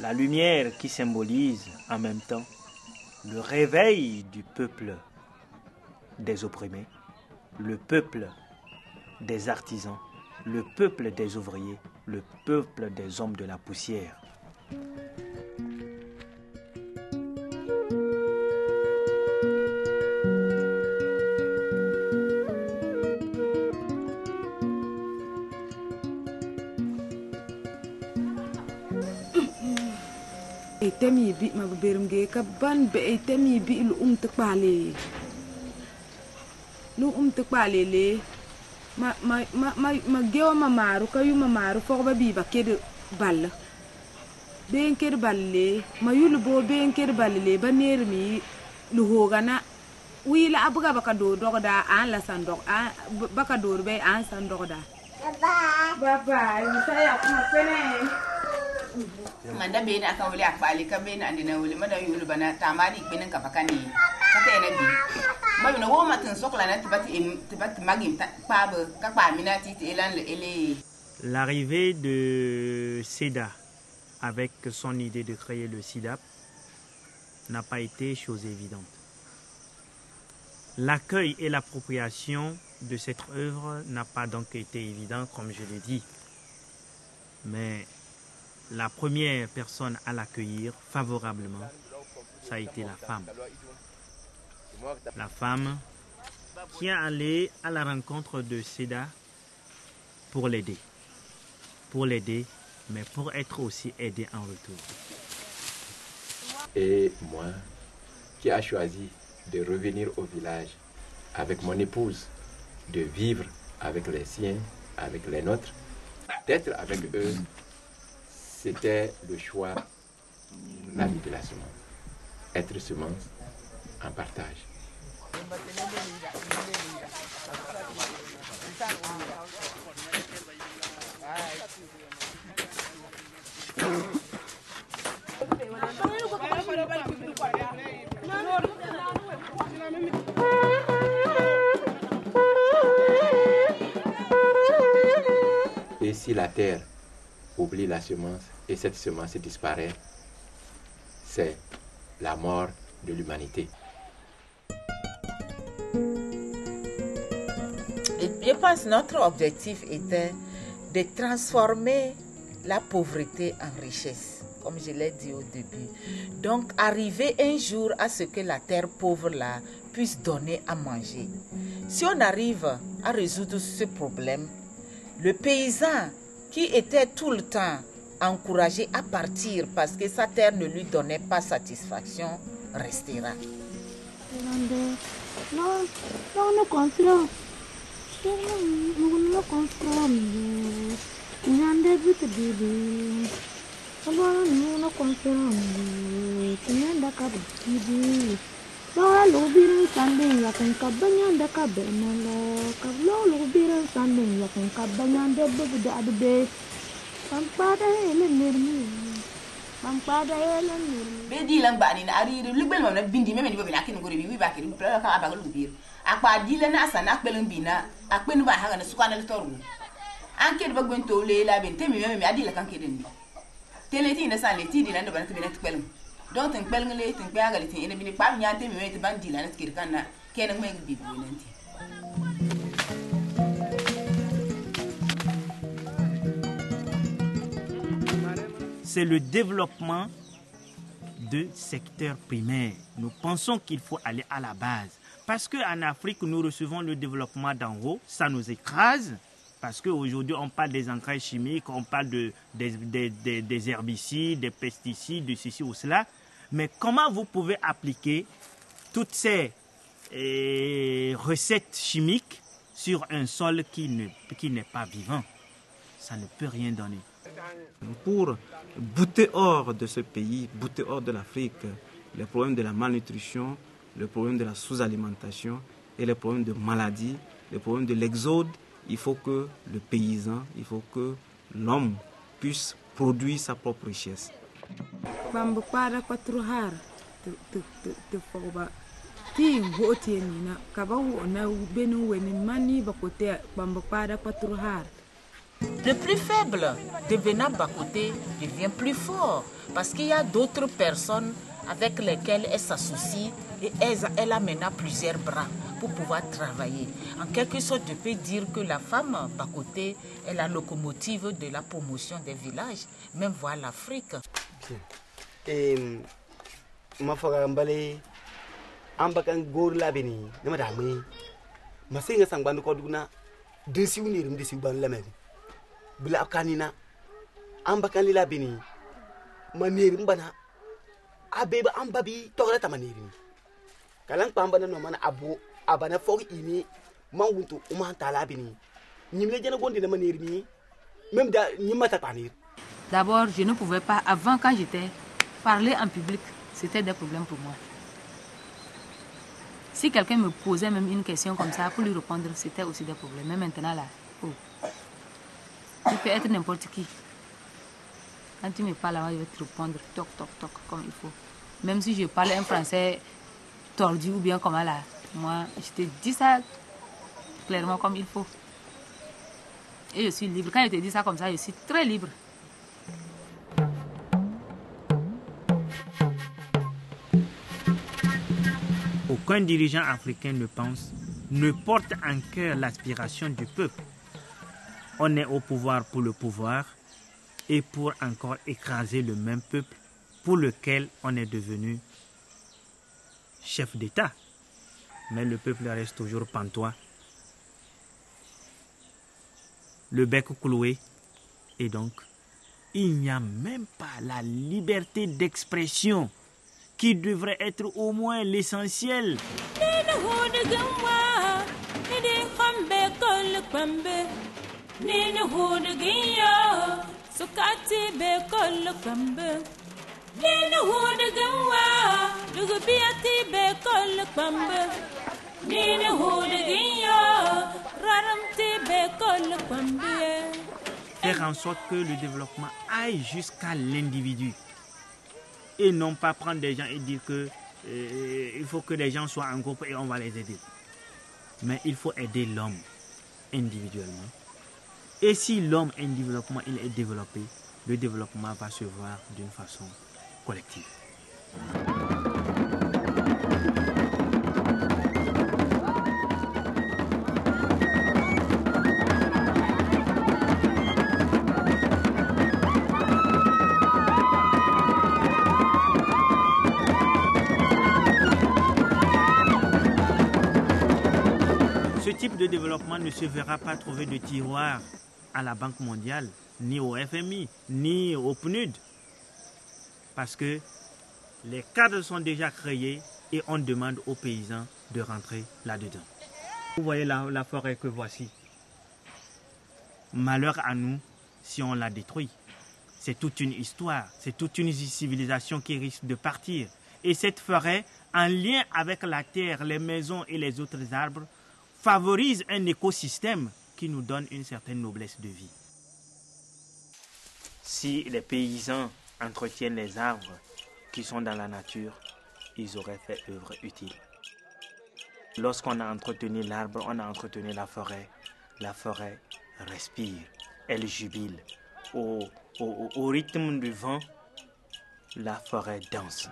La lumière qui symbolise en même temps le réveil du peuple des opprimés, le peuple des artisans, le peuple des ouvriers, le peuple des hommes de la poussière. Temi bi ma berum ge ka ban be temi bi lu te pale lu te pale le ma gewa ma maru ka yu ma maru fo ba bi ba kede bal ben kede balle ma yulu bo ben kede balle ba ner mi lu hogana wi la abuga baka do dogoda an la sandok an baka do be an sandogoda baba saya kuma pene manda bena akan wuli akpali ka bena andina wuli mada yulu bana tamari benen ka pakani kata ena bi mabi no woma tin sokla na tibati magim pa ba ka pa minati elan le ele. L'arrivée de SEDA avec son idée de créer le SIDAP n'a pas été chose évidente. L'accueil et l'appropriation de cette œuvre n'a pas donc été évident, comme je l'ai dit. Mais la première personne à l'accueillir favorablement, ça a été la femme. La femme qui est allée à la rencontre de SEDA pour l'aider. Pour l'aider, mais pour être aussi aidée en retour. Et moi, qui a choisi de revenir au village avec mon épouse, de vivre avec les siens, avec les nôtres, d'être avec eux, c'était le choix, l'ami de la semence. Être semence en partage. Et si la terre oublie la semence et cette semence disparaît, c'est la mort de l'humanité. Je pense que notre objectif était de transformer la pauvreté en richesse, comme je l'ai dit au début. Donc, arriver un jour à ce que la terre pauvre là puisse donner à manger. Si on arrive à résoudre ce problème, le paysan qui était tout le temps encouragé à partir parce que sa terre ne lui donnait pas satisfaction, restera. Bedi lang ba ni na ari lu bel mam na bindi meme ni bo bina kin ngori bi ba kin pla ka abaga lu bir akpa dile na asa na akpel bina akpen ba ha na sukana le toru anke de bagwen to le la ben temi meme adila kan keden ni teleti na sa le ti dina ndo ba na tpel donc tin pel ngale tin pa ga le tin ene bini pa nya temi meme te ban dila na tkir kan na kenan me bi bo nanti. C'est le développement de secteur primaire. Nous pensons qu'il faut aller à la base. Parce qu'en Afrique, nous recevons le développement d'en haut, ça nous écrase. Parce qu'aujourd'hui, on parle des engrais chimiques, on parle des herbicides, des pesticides, de ceci ou cela. Mais comment vous pouvez appliquer toutes ces recettes chimiques sur un sol qui n'est pas vivant? Ça ne peut rien donner. Pour bouter hors de ce pays, bouter hors de l'Afrique, les problèmes de la malnutrition, les problèmes de la sous-alimentation et les problèmes de maladies, les problèmes de l'exode, il faut que le paysan, il faut que l'homme puisse produire sa propre richesse. Le plus faible, devenant Bakoté, devient plus fort parce qu'il y a d'autres personnes avec lesquelles elle s'associe et elle a maintenant plusieurs bras pour pouvoir travailler. En quelque sorte, je peux dire que la femme Bakoté est la locomotive de la promotion des villages, même voir l'Afrique. Et ma fagambale ambakan gor labeni ne madame ma singa sangban ko duna de siwnir de siwban lamel bila kanina ambakan labeni manir mbana abeba ambabi togla tamaniri kalan pambana no mana abu abana fog ini manguntu uma talabini nimle jena gondi na manir mi même da nimata panir. D'abord, je ne pouvais pas, avant quand j'étais, parler en public, c'était des problèmes pour moi. Si quelqu'un me posait même une question comme ça, pour lui répondre, c'était aussi des problèmes. Mais maintenant, là, oh, tu peux être n'importe qui. Quand tu me parles, je vais te répondre, toc, toc, toc, comme il faut. Même si je parle un français tordu ou bien comme là, moi, je te dis ça clairement comme il faut. Et je suis libre. Quand je te dis ça comme ça, je suis très libre. Aucun dirigeant africain ne porte en cœur l'aspiration du peuple. On est au pouvoir pour le pouvoir et pour encore écraser le même peuple pour lequel on est devenu chef d'État. Mais le peuple reste toujours pantois, le bec cloué, et donc il n'y a même pas la liberté d'expression qui devrait être au moins l'essentiel. Faire en sorte que le développement aille jusqu'à l'individu et non pas prendre des gens et dire que il faut que les gens soient en groupe et on va les aider. Mais il faut aider l'homme individuellement. Et si l'homme individuellement il est développé, le développement va se voir d'une façon collective. Ce type de développement ne se verra pas trouver de tiroir à la Banque mondiale, ni au FMI, ni au PNUD. Parce que les cadres sont déjà créés et on demande aux paysans de rentrer là-dedans. Vous voyez la forêt que voici. Malheur à nous si on la détruit. C'est toute une histoire, c'est toute une civilisation qui risque de partir. Et cette forêt, en lien avec la terre, les maisons et les autres arbres, favorise un écosystème qui nous donne une certaine noblesse de vie. Si les paysans entretiennent les arbres qui sont dans la nature, ils auraient fait œuvre utile. Lorsqu'on a entretenu l'arbre, on a entretenu la forêt respire, elle jubile. Au rythme du vent, la forêt danse.